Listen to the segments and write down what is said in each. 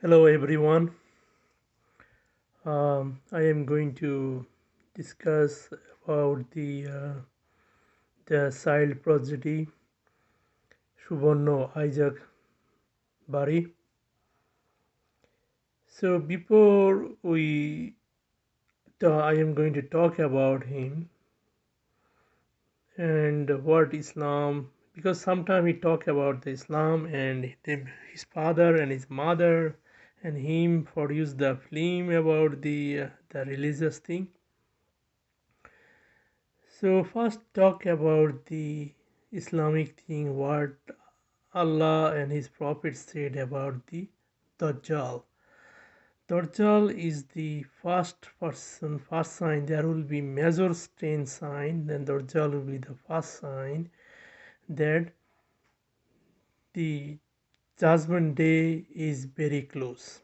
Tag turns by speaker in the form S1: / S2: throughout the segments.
S1: Hello everyone. I am going to discuss about the child prodigy Soborno Isaac Bari. So before I am going to talk about him and what Islam, because sometimes we talk about the Islam and his father and his mother and him produce the film about the religious thing. So first talk about the Islamic thing, what Allah and His Prophet said about the Dajjal. Dajjal is the first person, first sign. There will be major strain sign, then Dajjal will be the first sign that the judgment day is very close.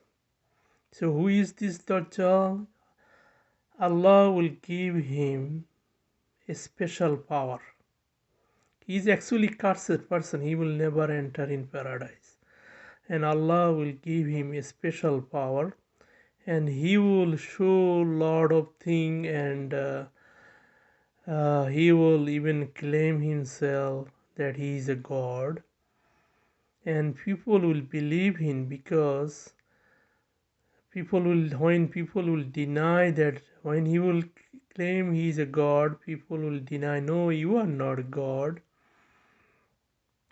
S1: So who is this Dajjal? Allah will give him a special power. He is actually cursed person. He will never enter in paradise. And Allah will give him a special power, and he will show lot of thing, and he will even claim himself that he is a god, and people will believe him because when people will deny that, when he will claim he is a god, people will deny, no, you are not God.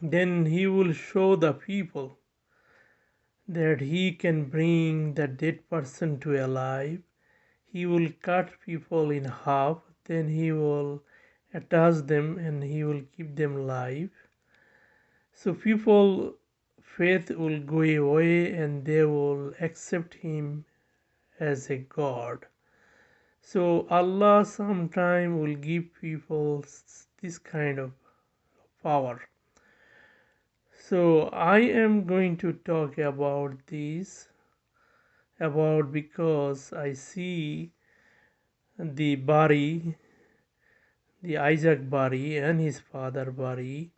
S1: Then he will show the people that he can bring the dead person to alive. He will cut people in half, then he will attach them and he will keep them live. So people faith will go away and they will accept him as a god. So Allah sometime will give people this kind of power. So I am going to talk about this about because I see the Bari, the Isaac Bari and his father Bari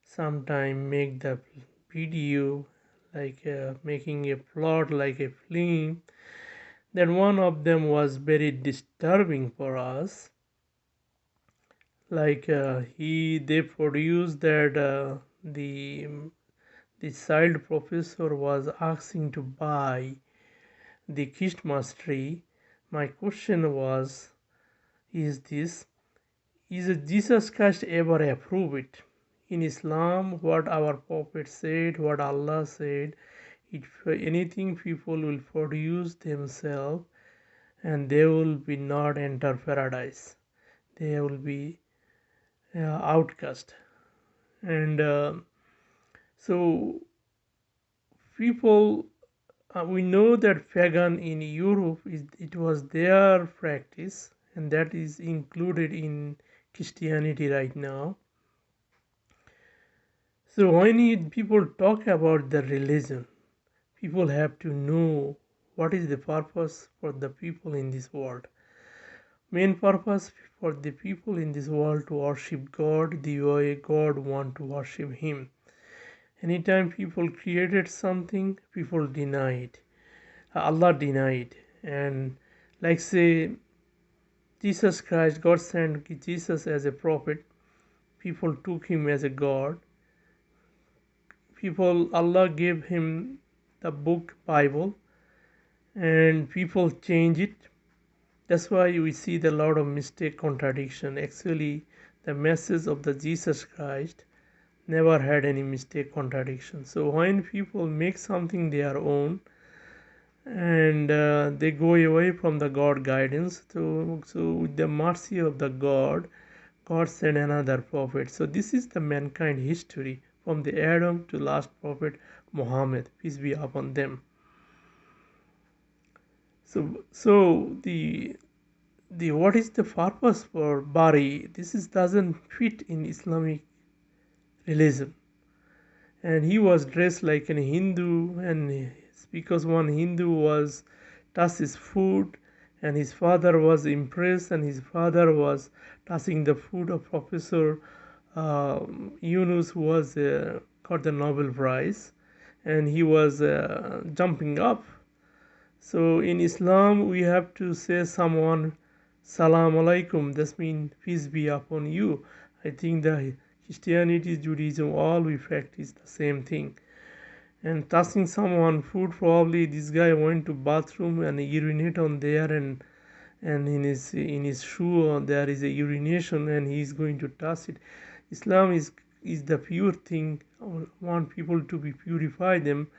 S1: sometime make the video like making a plot like a film. Then one of them was very disturbing for us. Like they produced that the child professor was asking to buy the Christmas tree. My question was, is this, is Jesus Christ ever approved it? In Islam, what our Prophet said, what Allah said, if anything people will produce themselves and they will be not enter paradise. They will be outcast. And so people, we know that pagan in Europe, it was their practice, and that is included in Christianity right now. So when people talk about the religion, people have to know what is the purpose for the people in this world. Main purpose for the people in this world to worship God the way God want to worship Him. Anytime people created something, people deny it. Allah denied, and like say Jesus Christ, God sent Jesus as a prophet. People took him as a God. Allah gave him the book Bible, and people change it. That's why we see the lot of mistake, contradiction. Actually, the message of the Jesus Christ never had any mistake, contradiction. So when people make something their own, and they go away from the God guidance, so with the mercy of the God sent another prophet. So this is the mankind history from the Adam to last prophet Muhammad, peace be upon them. So the what is the purpose for Bari? This is doesn't fit in Islamic religion. And he was dressed like an Hindu, and because one Hindu was touched his food, and his father was impressed, and his father was touching the food of Professor Yunus, who was got the Nobel Prize, and he was jumping up. So in Islam, we have to say someone Salam alaikum. This means peace be upon you. I think the Christianity, Judaism, all we practice the same thing. And touching someone food, probably this guy went to bathroom and urinate on there, and in his shoe there is a urination, and he is going to touch it. Islam is the pure thing. I want people to be purify them,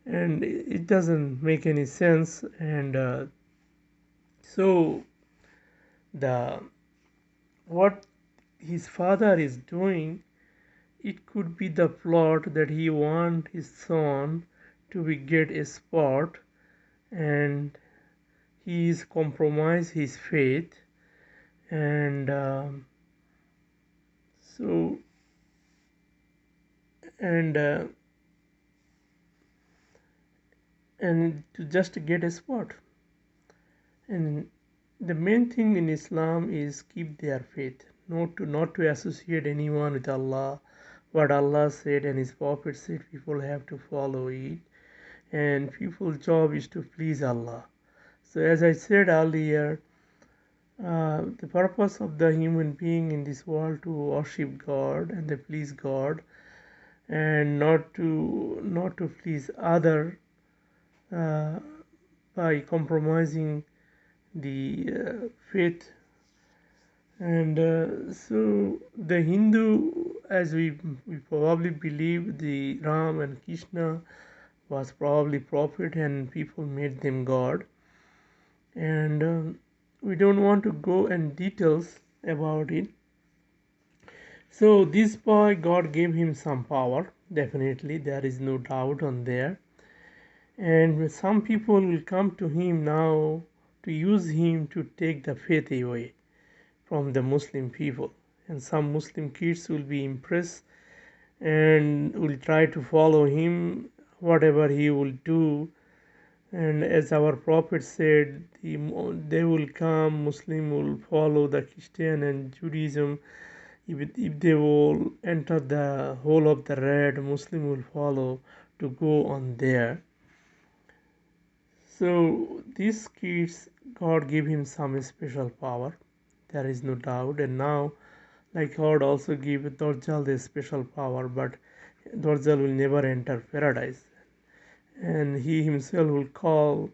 S1: and it doesn't make any sense. And so the what his father is doing, it could be the plot that he want his son to be get a spot, and he is compromise his faith. And so and and to just get a spot. And the main thing in Islam is keep their faith, not to associate anyone with Allah. What Allah said and His Prophet said, people have to follow it, and people's job is to please Allah. So as I said earlier, the purpose of the human being in this world to worship God and to please God, and not to please other uh, by compromising the faith. And so the Hindu, as we probably believe, the Ram and Krishna was probably prophet, and people made them God. And we don't want to go in details about it. So this boy, God gave him some power. Definitely, there is no doubt on there. And some people will come to him now to use him to take the faith away from the Muslim people. And some Muslim kids will be impressed and will try to follow him, whatever he will do. And as our Prophet said, they will come, Muslim will follow the Christian and Judaism. If they will enter the hole of the red, Muslim will follow to go on there. So these kids, God gave him some special power. There is no doubt. And now, like God also gave Dorjal this special power, but Dorjal will never enter paradise. And he himself will call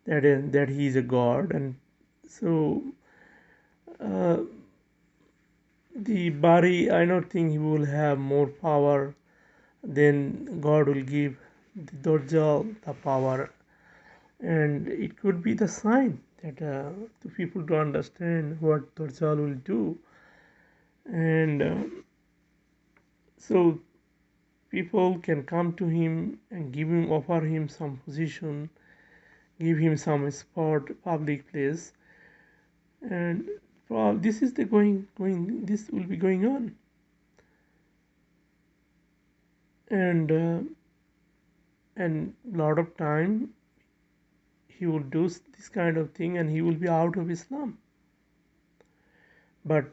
S1: that he is a god. And so uh, the Bari, I don't think he will have more power than God will give the Dorjal the power. And it could be the sign that to people to understand what Dorjal will do. And so people can come to him and offer him some position, give him some spot, public place, and this is the this will be going on. And lot of time he will do this kind of thing, and he will be out of Islam. But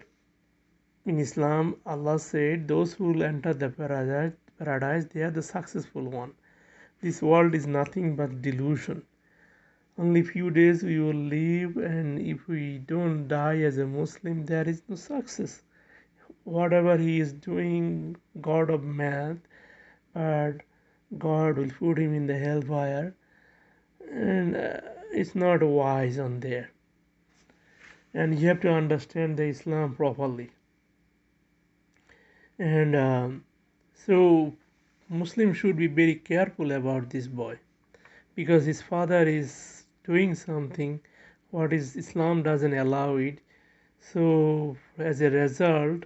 S1: in Islam, Allah said, those who will enter the paradise, they are the successful one. This world is nothing but delusion. Only few days we will live, and if we don't die as a Muslim, there is no success. Whatever he is doing, God of math, but God will put him in the hellfire, and it's not wise on there. And you have to understand the Islam properly. And so Muslims should be very careful about this boy, because his father is doing something what is Islam doesn't allow it. So as a result,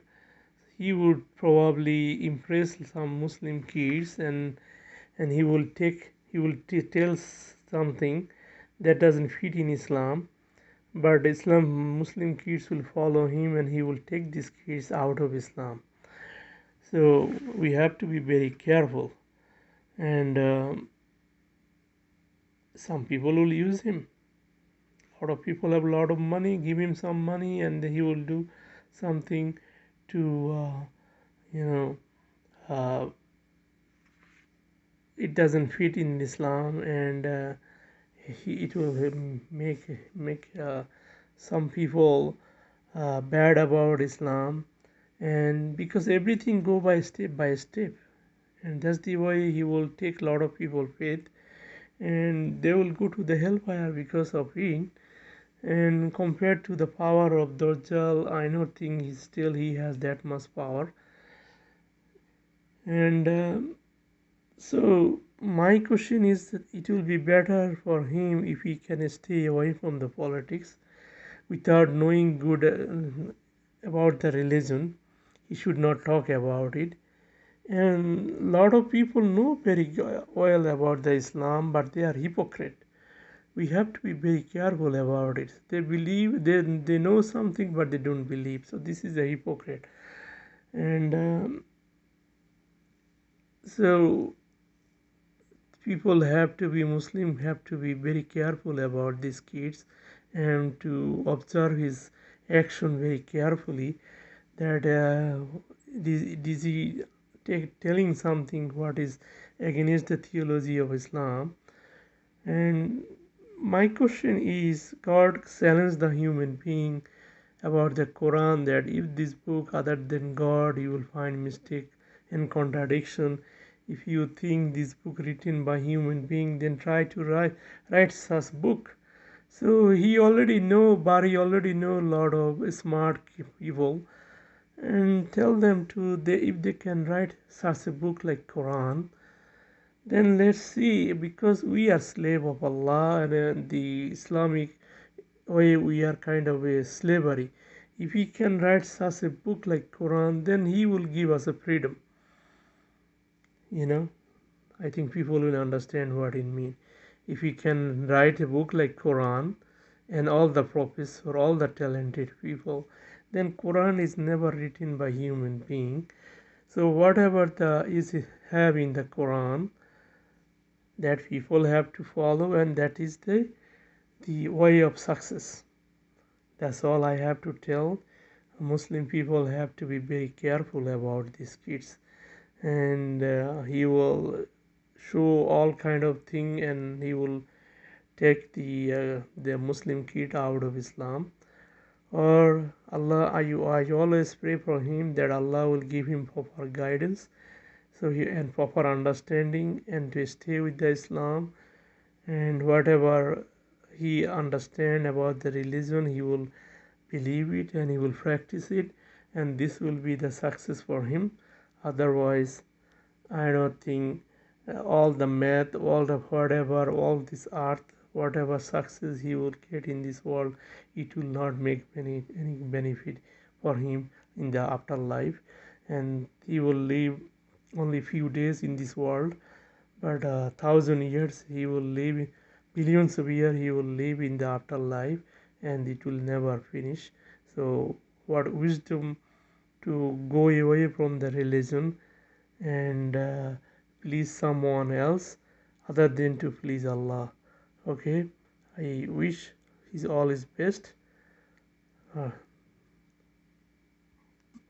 S1: he would probably impress some Muslim kids, and he will tell something that doesn't fit in Islam, but Muslim kids will follow him, and he will take these kids out of Islam. So we have to be very careful. And some people will use him. A lot of people have a lot of money, give him some money, and he will do something to uh, it doesn't fit in Islam, and it will make some people bad about Islam, and because everything go by step, and that's the way he will take a lot of people faith, and they will go to the hellfire because of it. And compared to the power of Dajjal, I don't think he has that much power. And so my question is that it will be better for him if he can stay away from the politics without knowing good about the religion. He should not talk about it. And a lot of people know very well about the Islam, but they are hypocrite. We have to be very careful about it. They believe they know something, but they don't believe. So this is a hypocrite. And so people have to be Muslim have to be very careful about these kids and to observe his action very carefully, that is he telling something what is against the theology of Islam. And my question is, God challenged the human being about the Quran, that if this book other than God you will find mistake and contradiction. If you think this book written by human being, then try to write such book. So he already know, Bari already know a lot of smart people, and tell them to if they can write such a book like Quran, then let's see, because we are slave of Allah, and the Islamic way we are kind of a slavery. If he can write such a book like Quran, then he will give us a freedom. You know, I think people will understand what it means. If he can write a book like Quran and all the prophets or all the talented people, then Quran is never written by human being. So whatever the is have in the Quran, that people have to follow, and that is the way of success. That's all I have to tell. Muslim people have to be very careful about these kids, and he will show all kind of thing, and he will take the Muslim kid out of Islam. Or Allah, I always pray for him that Allah will give him proper guidance, so he and proper understanding, and to stay with the Islam, and whatever he understand about the religion, he will believe it and he will practice it, and this will be the success for him. Otherwise, I don't think all the math, all the whatever, all this art, whatever success he will get in this world, it will not make any benefit for him in the afterlife, and he will live only few days in this world, but 1,000 years he will live, billions of years he will live in the afterlife, and it will never finish. So what wisdom to go away from the religion and please someone else other than to please Allah. Okay, I wish his all is best.